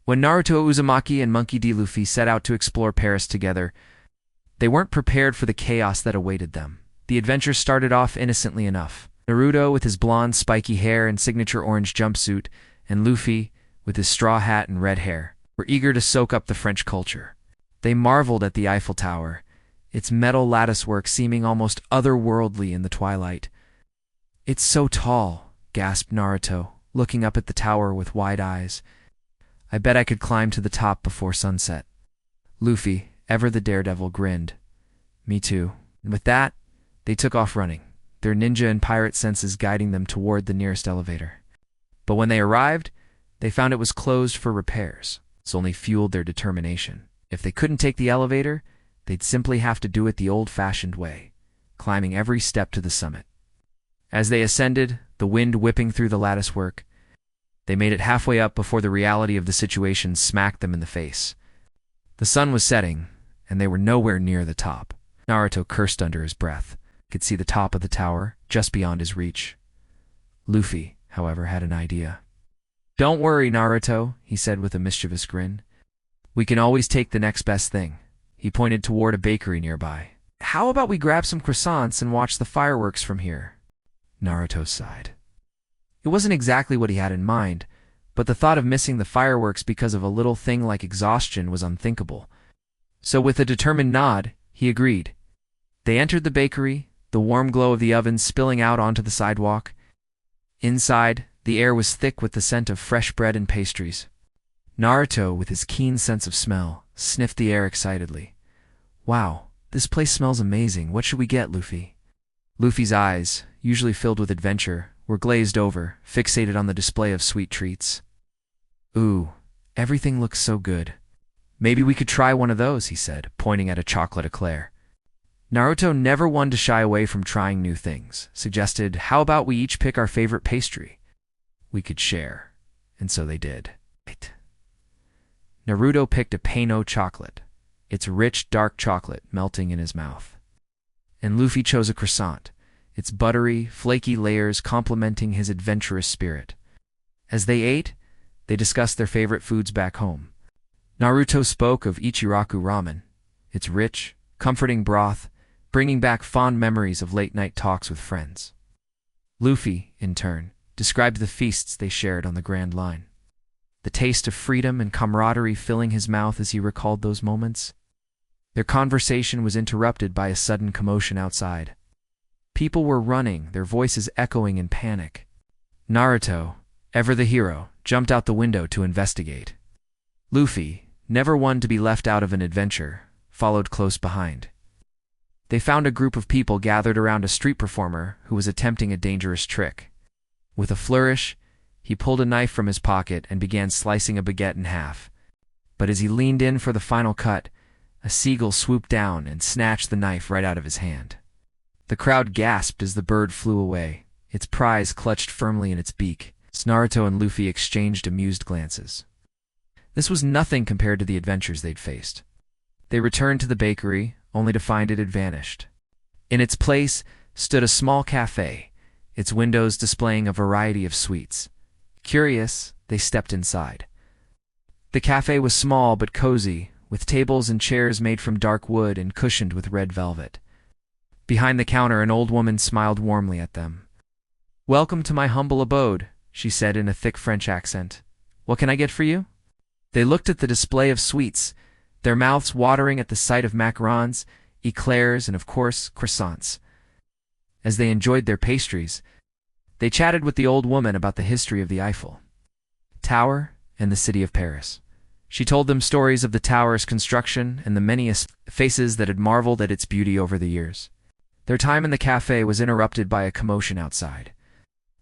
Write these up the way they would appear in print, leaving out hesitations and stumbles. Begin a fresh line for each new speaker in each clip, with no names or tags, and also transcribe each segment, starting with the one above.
When Naruto Uzumaki and Monkey D. Luffy set out to explore Paris together, they weren't prepared for the chaos that awaited them. The adventure started off innocently enough. Naruto with his blonde, spiky hair and signature orange jumpsuit, and Luffy with his straw hat and red hair, were eager to soak up the French culture. They marveled at the Eiffel Tower, its metal latticework seeming almost otherworldly in the twilight. "It's so tall," gasped Naruto, looking up at the tower with wide eyes. "I bet I could climb to the top before sunset." Luffy, ever the daredevil, grinned. "Me too." And with that, they took off running, their ninja and pirate senses guiding them toward the nearest elevator. But when they arrived, they found it was closed for repairs. This only fueled their determination. If they couldn't take the elevator, they'd simply have to do it the old-fashioned way, climbing every step to the summit. As they ascended, the wind whipping through the latticework, they made it halfway up before the reality of the situation smacked them in the face. The sun was setting, and they were nowhere near the top. Naruto cursed under his breath. He could see the top of the tower, just beyond his reach. Luffy, however, had an idea. "Don't worry, Naruto," he said with a mischievous grin. "We can always take the next best thing." He pointed toward a bakery nearby. "How about we grab some croissants and watch the fireworks from here?" Naruto sighed. It wasn't exactly what he had in mind, but the thought of missing the fireworks because of a little thing like exhaustion was unthinkable. So with a determined nod, he agreed. They entered the bakery, the warm glow of the oven spilling out onto the sidewalk. Inside, the air was thick with the scent of fresh bread and pastries. Naruto, with his keen sense of smell, sniffed the air excitedly. "Wow, this place smells amazing. What should we get, Luffy?" Luffy's eyes, usually filled with adventure, were glazed over, fixated on the display of sweet treats. "Ooh, everything looks so good. Maybe we could try one of those," he said, pointing at a chocolate eclair. Naruto, never one to shy away from trying new things, suggested, "How about we each pick our favorite pastry? We could share." And so they did. Naruto picked a Pain-O chocolate, its rich, dark chocolate melting in his mouth. And Luffy chose a croissant, its buttery, flaky layers complementing his adventurous spirit. As they ate, they discussed their favorite foods back home. Naruto spoke of Ichiraku ramen, its rich, comforting broth, bringing back fond memories of late-night talks with friends. Luffy, in turn, described the feasts they shared on the Grand Line, the taste of freedom and camaraderie filling his mouth as he recalled those moments. Their conversation was interrupted by a sudden commotion outside. People were running, their voices echoing in panic. Naruto, ever the hero, jumped out the window to investigate. Luffy, never one to be left out of an adventure, followed close behind. They found a group of people gathered around a street performer who was attempting a dangerous trick. With a flourish, he pulled a knife from his pocket and began slicing a baguette in half. But as he leaned in for the final cut, a seagull swooped down and snatched the knife right out of his hand. The crowd gasped as the bird flew away, its prize clutched firmly in its beak. Naruto and Luffy exchanged amused glances. This was nothing compared to the adventures they'd faced. They returned to the bakery, only to find it had vanished. In its place stood a small cafe, its windows displaying a variety of sweets. Curious, they stepped inside. The cafe was small but cozy, with tables and chairs made from dark wood and cushioned with red velvet. Behind the counter, an old woman smiled warmly at them. "Welcome to my humble abode," she said in a thick French accent. "What can I get for you?" They looked at the display of sweets, their mouths watering at the sight of macarons, eclairs, and of course, croissants. As they enjoyed their pastries, they chatted with the old woman about the history of the Eiffel Tower and the city of Paris. She told them stories of the tower's construction and the many faces that had marveled at its beauty over the years. Their time in the cafe was interrupted by a commotion outside.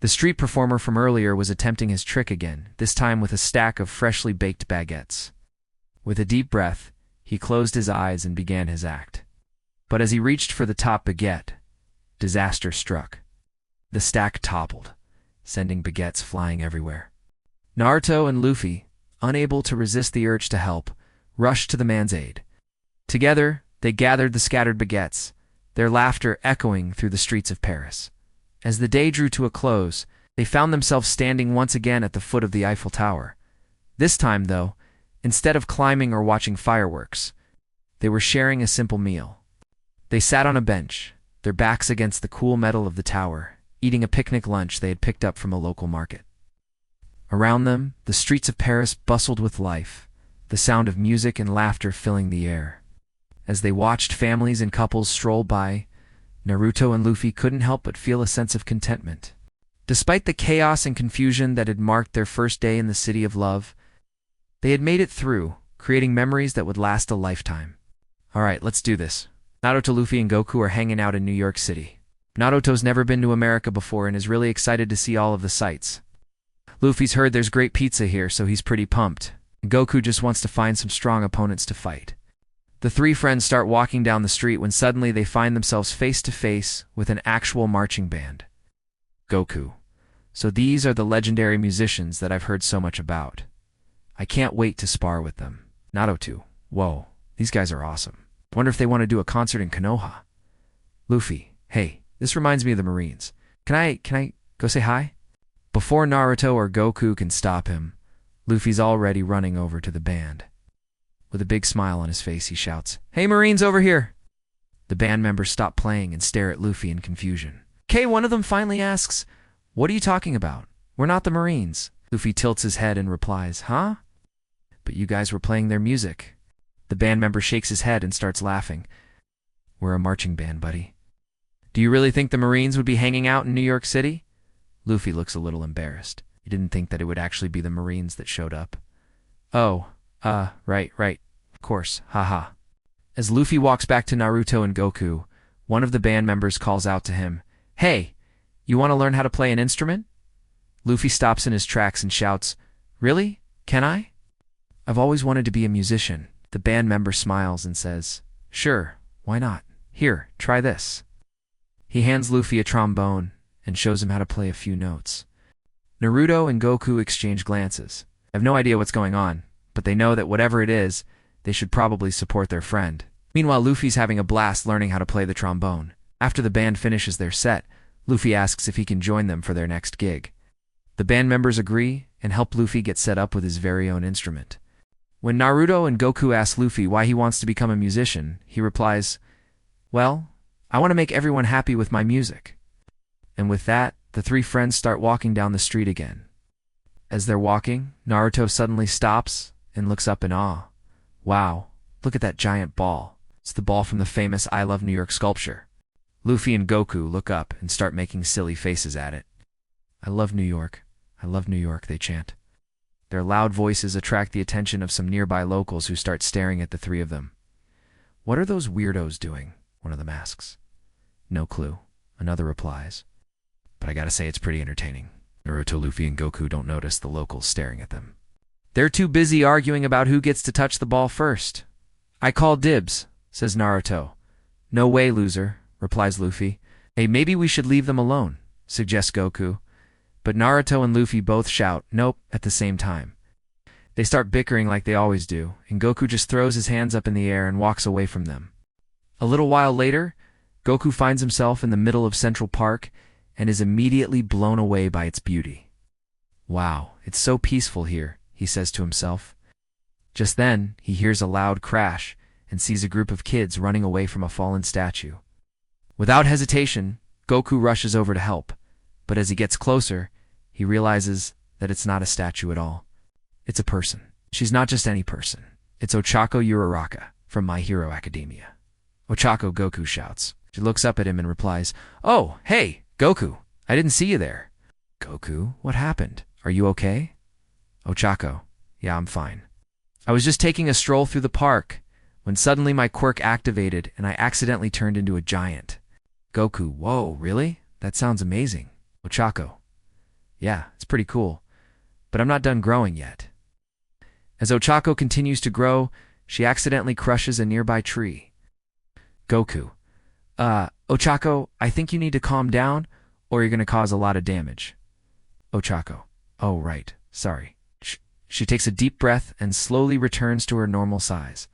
The street performer from earlier was attempting his trick again, this time with a stack of freshly baked baguettes. With a deep breath, he closed his eyes and began his act. But as he reached for the top baguette, disaster struck. The stack toppled, sending baguettes flying everywhere. Naruto and Luffy, unable to resist the urge to help, rushed to the man's aid. Together, they gathered the scattered baguettes, their laughter echoing through the streets of Paris. As the day drew to a close, they found themselves standing once again at the foot of the Eiffel Tower. This time, though, Instead of climbing or watching fireworks, they were sharing a simple meal. They sat on a bench, their backs against the cool metal of the tower, eating a picnic lunch they had picked up from a local market. Around them, the streets of Paris bustled with life, the sound of music and laughter filling the air. As they watched families and couples stroll by, Naruto and Luffy couldn't help but feel a sense of contentment. Despite the chaos and confusion that had marked their first day in the City of Love, they had made it through, creating memories that would last a lifetime. Alright, let's do this. Naruto, Luffy, and Goku are hanging out in New York City. Naruto's never been to America before and is really excited to see all of the sights. Luffy's heard there's great pizza here, so he's pretty pumped. Goku just wants to find some strong opponents to fight. The three friends start walking down the street when suddenly they find themselves face to face with an actual marching band. Goku. So these are the legendary musicians that I've heard so much about. I can't wait to spar with them. Naruto. Whoa, these guys are awesome. Wonder if they want to do a concert in Konoha. Luffy. Hey, this reminds me of the Marines. Can I go say hi? Before Naruto or Goku can stop him, Luffy's already running over to the band. With a big smile on his face, he shouts, "Hey, Marines, over here!" The band members stop playing and stare at Luffy in confusion. One of them finally asks, "What are you talking about? We're not the Marines." Luffy tilts his head and replies, "Huh? But you guys were playing their music." The band member shakes his head and starts laughing. "We're a marching band, buddy." "Do you really think the Marines would be hanging out in New York City?" Luffy looks a little embarrassed. He didn't think that it would actually be the Marines that showed up. "Oh, right. Of course, haha." As Luffy walks back to Naruto and Goku, one of the band members calls out to him, "Hey, you want to learn how to play an instrument?" Luffy stops in his tracks and shouts, "Really? Can I?" "I've always wanted to be a musician." The band member smiles and says, "Sure, why not? Here, try this." He hands Luffy a trombone and shows him how to play a few notes. Naruto and Goku exchange glances. They have no idea what's going on, but they know that whatever it is, they should probably support their friend. Meanwhile, Luffy's having a blast learning how to play the trombone. After the band finishes their set, Luffy asks if he can join them for their next gig. The band members agree and help Luffy get set up with his very own instrument. When Naruto and Goku ask Luffy why he wants to become a musician, he replies, "Well, I want to make everyone happy with my music." And with that, the three friends start walking down the street again. As they're walking, Naruto suddenly stops and looks up in awe. "Wow, look at that giant ball. It's the ball from the famous I Love New York sculpture." Luffy and Goku look up and start making silly faces at it. "I love New York. I love New York," they chant. Their loud voices attract the attention of some nearby locals who start staring at the three of them. "What are those weirdos doing?" one of them asks. "No clue," another replies. "But I gotta say it's pretty entertaining." Naruto, Luffy, and Goku don't notice the locals staring at them. They're too busy arguing about who gets to touch the ball first. "I call dibs," says Naruto. "No way, loser," replies Luffy. "Hey, maybe we should leave them alone," suggests Goku. But Naruto and Luffy both shout, "Nope," at the same time. They start bickering like they always do, and Goku just throws his hands up in the air and walks away from them. A little while later, Goku finds himself in the middle of Central Park and is immediately blown away by its beauty. "Wow, it's so peaceful here," he says to himself. Just then, he hears a loud crash and sees a group of kids running away from a fallen statue. Without hesitation, Goku rushes over to help, but as he gets closer, he realizes that it's not a statue at all. It's a person. She's not just any person. It's Ochako Uraraka from My Hero Academia. "Ochako," Goku shouts. She looks up at him and replies, "Oh, hey, Goku, I didn't see you there." "Goku, what happened? Are you okay?" "Ochako, yeah, I'm fine. I was just taking a stroll through the park when suddenly my quirk activated and I accidentally turned into a giant." Goku, "Whoa, really? That sounds amazing." Ochako, "Yeah, it's pretty cool, but I'm not done growing yet." As Ochako continues to grow, she accidentally crushes a nearby tree. Goku, Ochako, I think you need to calm down or you're going to cause a lot of damage." Ochako, "Oh, right, sorry." She takes a deep breath and slowly returns to her normal size.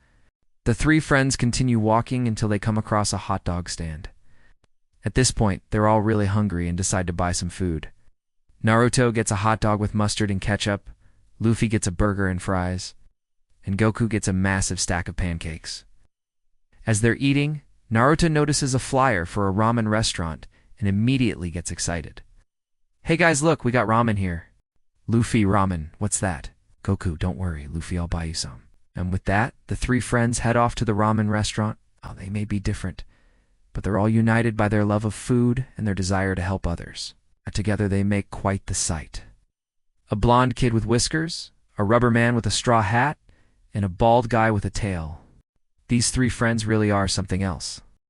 The three friends continue walking until they come across a hot dog stand. At this point, they're all really hungry and decide to buy some food. Naruto gets a hot dog with mustard and ketchup. Luffy gets a burger and fries. and Goku gets a massive stack of pancakes. As they're eating, Naruto notices a flyer for a ramen restaurant and immediately gets excited. Hey guys, look, we got ramen here. Luffy, ramen, what's that? Goku, don't worry, Luffy, I'll buy you some. And with that, the three friends head off to the ramen restaurant. Oh, they may be different, but they're all united by their love of food and their desire to help others. Together they make quite the sight. A blonde kid with whiskers, a rubber man with a straw hat, and a bald guy with a tail. These three friends really are something else.